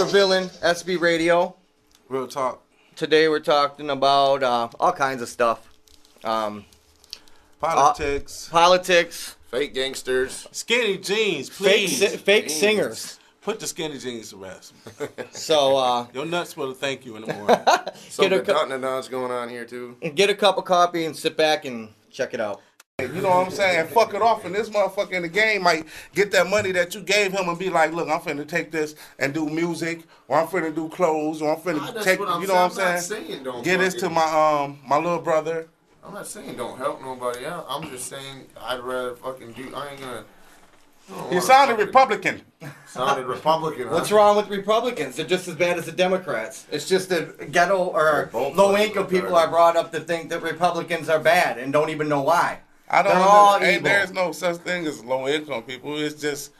Supervillain SB Radio. Real talk. Today we're talking about all kinds of stuff. Politics. Politics. Fake gangsters. Skinny jeans, please. Fake singers. Put the skinny jeans to rest. So, your nuts will thank you in the morning. Some dance going on here too. Get a cup of coffee and sit back and check it out. You know what I'm saying? Fuck it off, and this motherfucker in the game might get that money that you gave him and be like, look, I'm finna take this and do music, or I'm finna do clothes, or I'm finna take, you know what I'm saying? Get this to my my little brother. I'm not saying don't help nobody out. I'm just saying I'd rather fucking do. I ain't gonna. You sounded Republican. Sounded Republican. Huh? What's wrong with Republicans? They're just as bad as the Democrats. It's just that ghetto or low-income people are brought up to think that Republicans are bad and don't even know why. I don't They're all know. evil. There's no such thing as low-income people. It's just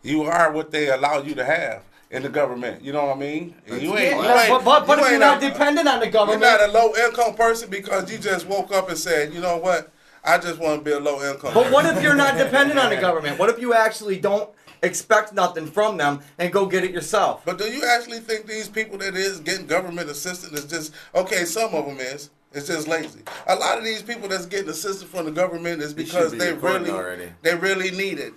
you are what they allow you to have in the government. You know what I mean? And you ain't. But if you're not dependent on the government, you're not a low-income person because you just woke up and said, you know what? I just want to be a low-income. But what if you're not dependent on the government? What if you actually don't expect nothing from them and go get it yourself? But do you actually think these people that is getting government assistance is just okay? Some of them is. It's just lazy. A lot of these people that's getting assistance from the government is because they really need it. They really need it.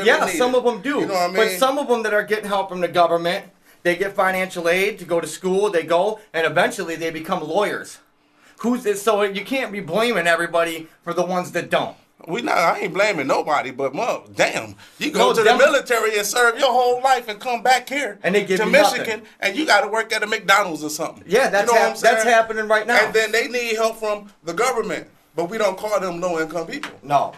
Yeah, some of them do. You know what I mean? But some of them that are getting help from the government, they get financial aid to go to school. They go and eventually they become lawyers. So you can't be blaming everybody for the ones that don't. I ain't blaming nobody, but damn, you go to the military and serve your whole life and come back here and they give to you Michigan nothing. And you got to work at a McDonald's or something. Yeah, that's happening right now. And then they need help from the government, but we don't call them low-income people. No.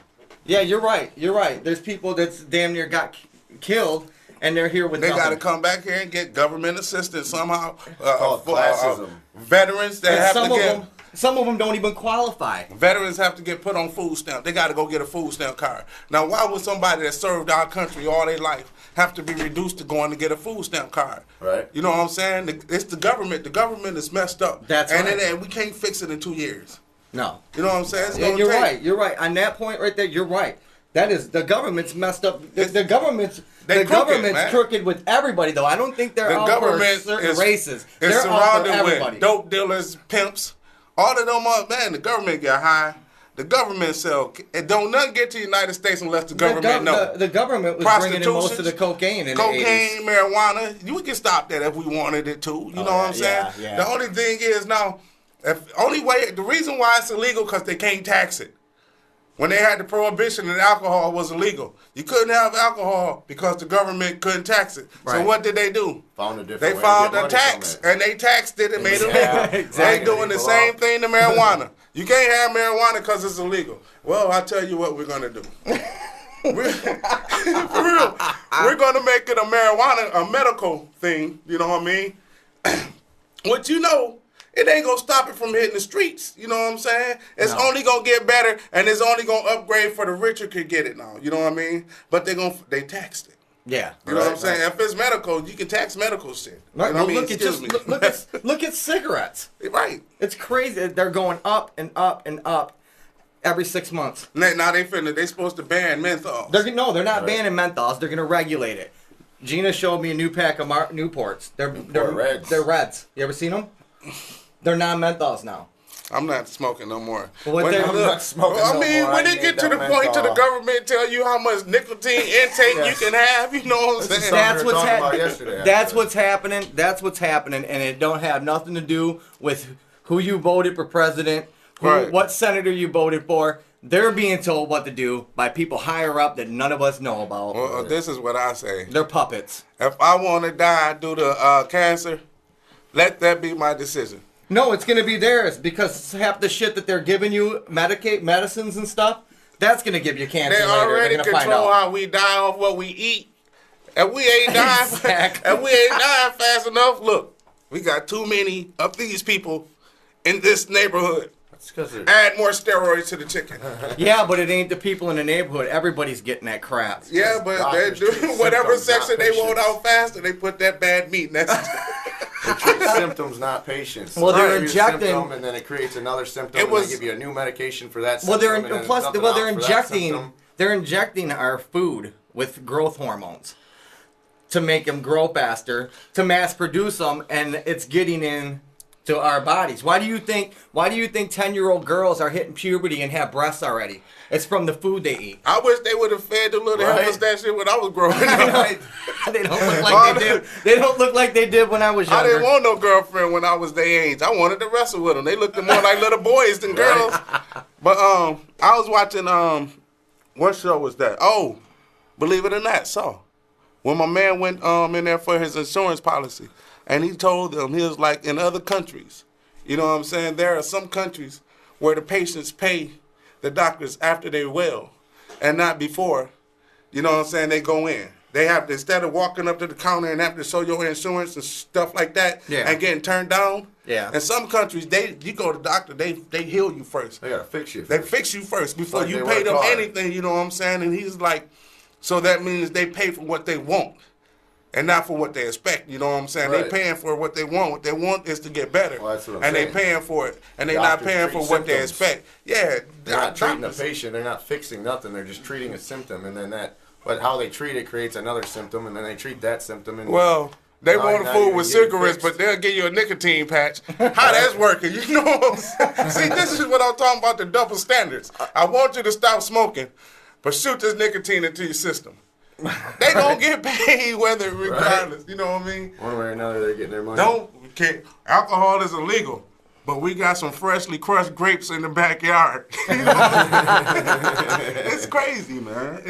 Yeah, you're right. You're right. There's people that's damn near got killed, and they're here with They nothing. got to come back here and get government assistance somehow. Classism. Veterans that have to get. Some of them don't even qualify. Veterans have to get put on food stamp. They got to go get a food stamp card. Now, why would somebody that served our country all their life have to be reduced to going to get a food stamp card? Right. You know what I'm saying? It's the government. The government is messed up. That's right. And we can't fix it in 2 years. No. You know what I'm saying? You're right. You're right. On that point right there, you're right. That is, the government's messed up. The government's crooked with everybody, though. I don't think they're all for certain races. They're surrounded everybody. with dope dealers, pimps. All of them man, the government get high. The government sell. It don't nothing get to the United States unless the government know. The government was bringing in most of the cocaine in the 80s. Marijuana. You can stop that if we wanted it to. You know what I'm saying? Yeah. The only thing is now, the reason why it's illegal because they can't tax it. When they had the prohibition and alcohol was illegal, you couldn't have alcohol because the government couldn't tax it. Right. So what did they do? Found a different They way found to a get tax, and they taxed it and made it legal. Exactly. They doing the same thing to marijuana. You can't have marijuana because it's illegal. Well, I'll tell you what we're going to do. For real, we're going to make it a medical thing, you know what I mean? What you know, it ain't going to stop it from hitting the streets. You know what I'm saying? It's only going to get better, and it's only going to upgrade for the richer could get it now. You know what I mean? But they taxed it. Yeah. You know what I'm saying? If it's medical, you can tax medical shit. Right. You know what I mean? Look at cigarettes. Right. It's crazy. They're going up and up and up every 6 months. Now they supposed to ban menthols. They're not banning menthols. They're going to regulate it. Gina showed me a new pack of Newports. They're Reds. They're Reds. You ever seen them? They're non-menthols now. I'm not smoking no more. When it get to the point to the government tell you how much nicotine intake you can have, you know what I'm saying? That's what's happening. That's what's happening, and it don't have nothing to do with who you voted for president, what senator you voted for. They're being told what to do by people higher up that none of us know about. Well, this is what I say. They're puppets. If I want to die due to cancer, let that be my decision. No, it's going to be theirs because half the shit that they're giving you, medicines and stuff, that's going to give you cancer They later. already They're gonna control find out. how we die off what we eat. If we ain't dying, fast enough, look, we got too many of these people in this neighborhood. Add more steroids to the chicken. Yeah, but it ain't the people in the neighborhood. Everybody's getting that crap. Yeah, but they do whatever section they want out faster, they put that bad meat. And that's They treat symptoms, not patients. Well, they're injecting, and then it creates another symptom. And they give you a new medication for that symptom. They're injecting our food with growth hormones. to make them grow faster, to mass produce them, and it's getting in to our bodies. Why do you think 10-year-old girls are hitting puberty and have breasts already? It's from the food they eat. I wish they would have fed the little heifers that shit when I was growing up. They don't look like they did. They don't look like they did when I was younger. I didn't want no girlfriend when I was their age. I wanted to wrestle with them. They looked more like little boys than girls. But I was watching what show was that? Oh, believe it or not, Saw. When my man went in there for his insurance policy, and he told them, he was like, in other countries, you know what I'm saying? There are some countries where the patients pay the doctors after they're well and not before, you know what I'm saying, they go in. They have to, instead of walking up to the counter and having to show your insurance and stuff like that and getting turned down. Yeah. In some countries, you go to the doctor, they heal you first. They got to fix you first. They fix you first before you pay them anything, you know what I'm saying? And he's like, so that means they pay for what they want. And not for what they expect, you know what I'm saying? Right. They paying for what they want. What they want is to get better. Well, that's what I'm saying. They paying for it, and they not paying for what they expect. Yeah, they're not treating the patient. They're not fixing nothing. They're just treating a symptom, and then but how they treat it creates another symptom, and then they treat that symptom. And well, they want to fool with cigarettes, but they'll give you a nicotine patch. How that's working, you know what I'm saying? See, this is what I'm talking about, the double standards. I want you to stop smoking, but shoot this nicotine into your system. They don't get paid whether regardless. Right. You know what I mean? One way or another, they're getting their money. Alcohol is illegal, but we got some freshly crushed grapes in the backyard. It's crazy, man.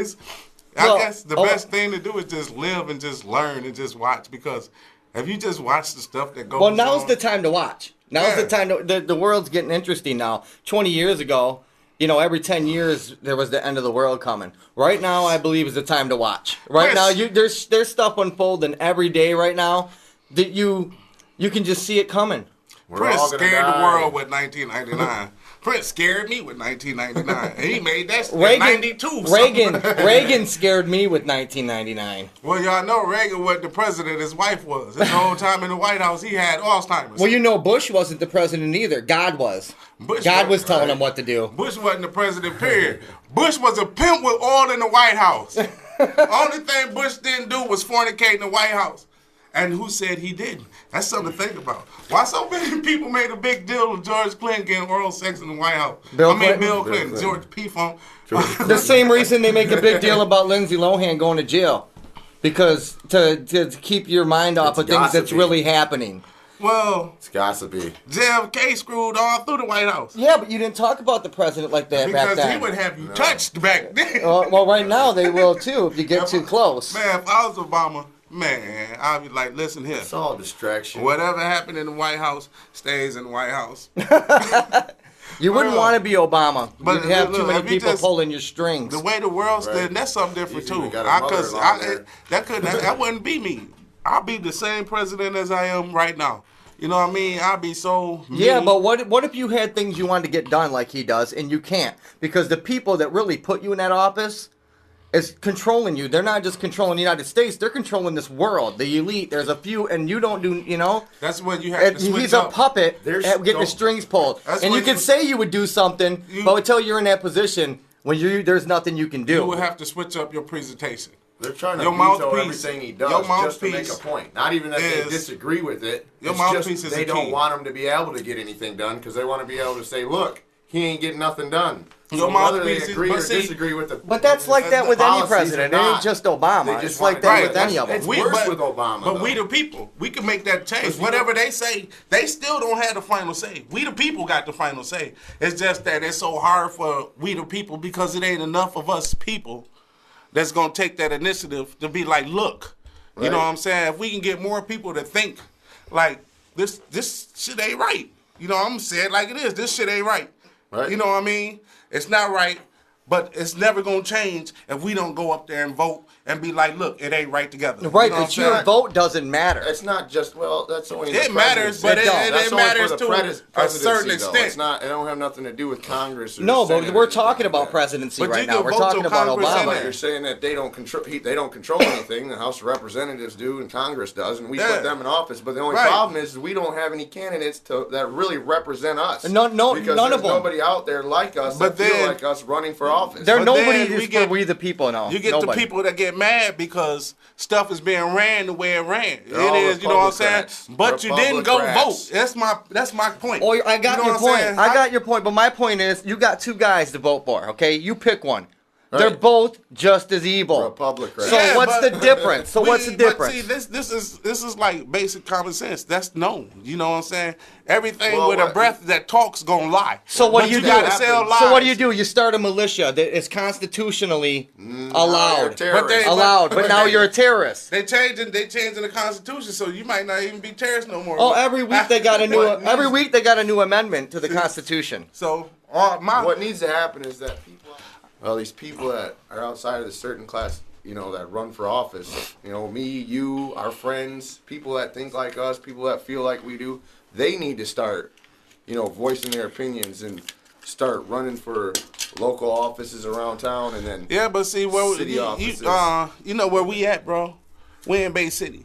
I guess the best thing to do is just live and just learn and just watch, because if you just watch the stuff that goes on. Well, now's the time to watch. Now's the time. The world's getting interesting now. 20 years ago, every 10 years there was the end of the world coming. Right now, I believe is the time to watch. Right now, there's stuff unfolding every day right now that you can just see it coming. Prince scared the world with 1999. Prince scared me with 1999. And he made that in 92. Reagan scared me with 1999. Well, y'all know Reagan wasn't the president. His wife was. His whole time in the White House, he had Alzheimer's. Well, Bush wasn't the president either. God was. God was telling him what to do. Bush wasn't the president, period. Bush was a pimp with oil in the White House. Only thing Bush didn't do was fornicate in the White House. And who said he didn't? That's something to think about. Why so many people made a big deal of George Clinton getting oral sex in the White House? Bill Clinton. George P. Funk. The same reason they make a big deal about Lindsay Lohan going to jail. Because to keep your mind off of things that's really happening. Well, it's gossipy. JFK screwed all through the White House. Yeah, but you didn't talk about the president like that back then. Because he would have you touched back then. Well, right now they will too if you get too close. Man, if I was Obama, man, I'd be like, listen here. It's all distraction. Whatever happened in the White House stays in the White House. You wouldn't want to be Obama. But you'd have too many people pulling your strings. The way the world's stood, that's something different too. Because that wouldn't be me. I'll be the same president as I am right now. You know what I mean? I'll be so mean. Yeah, but what if you had things you wanted to get done like he does, and you can't? Because the people that really put you in that office is controlling you. They're not just controlling the United States. They're controlling this world. The elite. There's a few, and you don't do, That's what you have to switch He's up. A puppet at getting the strings pulled. And you can say you would do something, but until you're in that position, there's nothing you can do. You would have to switch up your presentation. They're trying to veto everything he does just to make a point. Not even that they disagree with it. Your mouthpiece is they don't want him to be able to get anything done because they want to be able to say, look, he ain't getting nothing done. Your mouthpiece agree or disagree with the. But that's like that with any president. It ain't just Obama. It's like that with any of them. It's worse with Obama. But we the people, we can make that change. Whatever they say, they still don't have the final say. We the people got the final say. It's just that it's so hard for we the people because it ain't enough of us people that's going to take that initiative to be like, look, you know what I'm saying? If we can get more people to think like this shit ain't right. I'm going to say it like it is. This shit ain't right. You know what I mean? It's not right, but it's never going to change if we don't go up there and vote and be like, look, it ain't right together. Right, but your vote doesn't matter. It's not just, that's only it matters, but it matters to a certain extent. It's not, it don't have nothing to do with Congress. Or but we're talking about presidency right now. We're talking about Obama. You're saying that they don't control anything. The House of Representatives do and Congress does, and we put them in office. But the only problem is we don't have any candidates that really represent us. None of them. Because there's nobody out there like us that feel like us running for office. office. Nobody is for we the people now. You get the people that get mad because stuff is being ran the way it ran. They're all you know what I'm saying? But you didn't go Republicrats. vote. That's my point. Oh, I got your point. Saying? I got your point. But my point is, you got two guys to vote for. Okay, you pick one. Right. They're both just as evil. Republicrats. So what's the difference? What's the difference? But see, this is like basic common sense. That's known. You know what I'm saying? Everything with a breath that talks gonna lie. So what do you do? Gotta sell lies. So what do? You start a militia that is constitutionally allowed. But now you're a terrorist. They changing the Constitution, so you might not even be terrorists no more. Oh, every week they got a new amendment to the Constitution. So what needs to happen is that these people that are outside of the certain class, that run for office, me, you, our friends, people that think like us, people that feel like we do, they need to start, voicing their opinions and start running for local offices around town and then but see, city offices. You know where we at, bro? We in Bay City.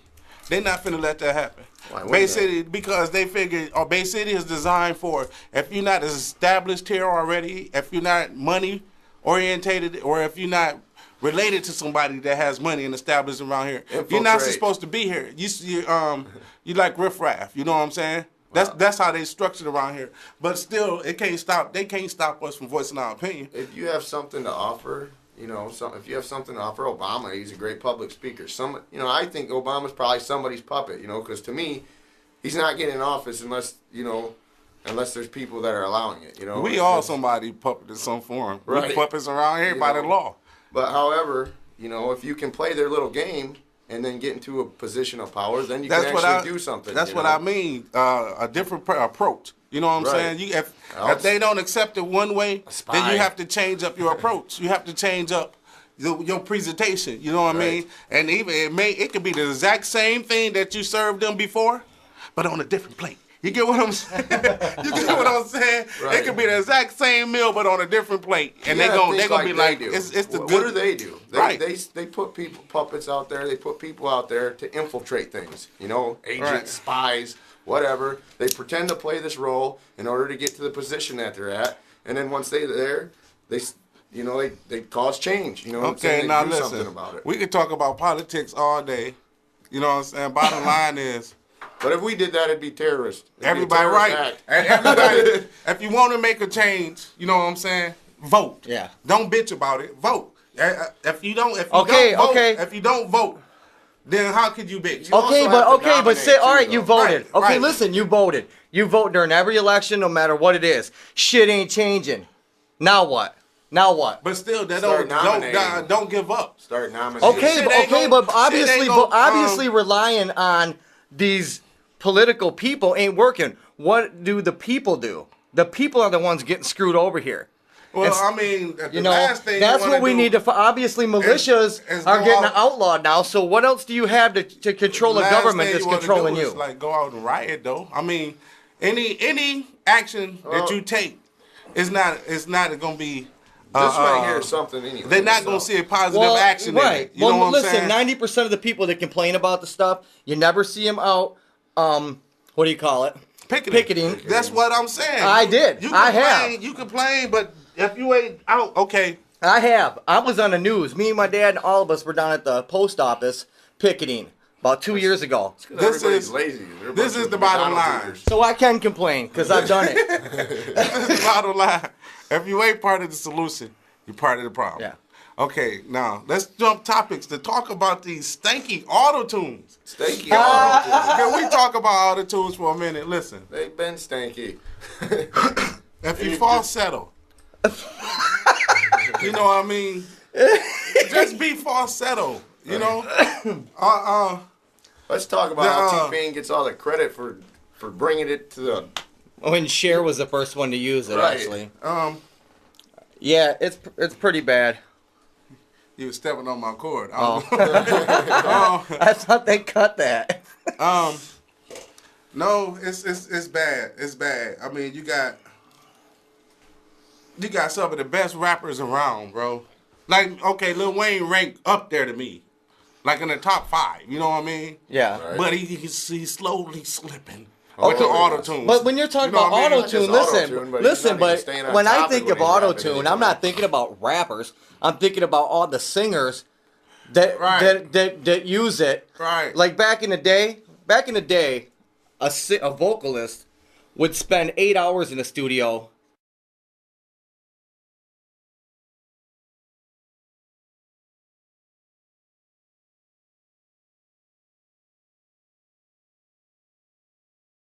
They not finna let that happen. Bay City, because they figured, Bay City is designed for, if you're not established here already, if you're not money orientated, or if you're not related to somebody that has money and established around here, you're not supposed to be here. You like riffraff. You know what I'm saying? Wow. That's how they structured around here. But still, they can't stop us from voicing our opinion. If you have something to offer, if you have something to offer Obama, he's a great public speaker. I think Obama's probably somebody's puppet. Because to me, he's not getting in office unless there's people that are allowing it, We all somebody puppet in some form. Right. We puppets around here by the law. But however, if you can play their little game and then get into a position of power, then you can actually do something. That's what I mean. A different approach. You know what I'm saying? If they don't accept it one way, then you have to change up your approach. You have to change up your presentation. You know what I mean? And even it could be the exact same thing that you served them before, but on a different plate. You get what I'm saying? Right. It could be the exact same meal, but on a different plate, and they're gonna be like, it's the good. What do they do? They put puppets out there. They put people out there to infiltrate things. Agents, spies, whatever. They pretend to play this role in order to get to the position that they're at, and then once they're there, they cause change. Okay, now do listen. Something about it. We could talk about politics all day. You know what I'm saying? Bottom line is. But if we did that, it'd be terrorist. Everybody right. And everybody, if you want to make a change, you know what I'm saying? Vote. Yeah. Don't bitch about it. Vote. If you don't vote, then how could you bitch? But say, all right, you voted. Right, okay, listen, you voted. You vote during every election, no matter what it is. Shit ain't changing. Now what? But still, don't give up. Start nominating. Okay, but obviously relying on these political people ain't working. What do the people do? The people are the ones getting screwed over here. Well, last thing that's what we need to. Obviously, militias are getting outlawed now. So what else do you have to control a government that's controlling you? Like go out and riot, though. I mean, any action that you take is not going to be. This right here is something anyway. They're not going to see a positive action in it. You know what I'm saying? 90% of the people that complain about the stuff, you never see them out. What do you call it? Picketing. That's what I'm saying. I did. I have. You complain, but if you ain't out, okay. I have. I was on the news. Me and my dad and all of us were down at the post office picketing about 2 years ago. This is lazy. This is the bottom line. So I can complain because I've done it. This is the bottom line. If you ain't part of the solution, you're part of the problem. Yeah. Okay, now let's jump topics to talk about these stanky Autotunes. Stanky Autotunes. Can we talk about Autotunes for a minute? Listen. They've been stanky. If you falsetto. You know what I mean? Just be falsetto, you know? Let's talk about how T-Pain gets all the credit for bringing it to the... When Cher was the first one to use it, actually. Yeah, it's pretty bad. You were stepping on my cord. I thought they cut that. No, it's bad. It's bad. I mean, you got some of the best rappers around, bro. Like, okay, Lil Wayne ranked up there to me, like in the top 5. You know what I mean? Yeah. Right. But he's slowly slipping. Okay, Autotune. But when you're talking about Autotune, listen, but when I think of Autotune, I'm not thinking about rappers. I'm thinking about all the singers that use it. Right. Like back in the day, a vocalist would spend 8 hours in the studio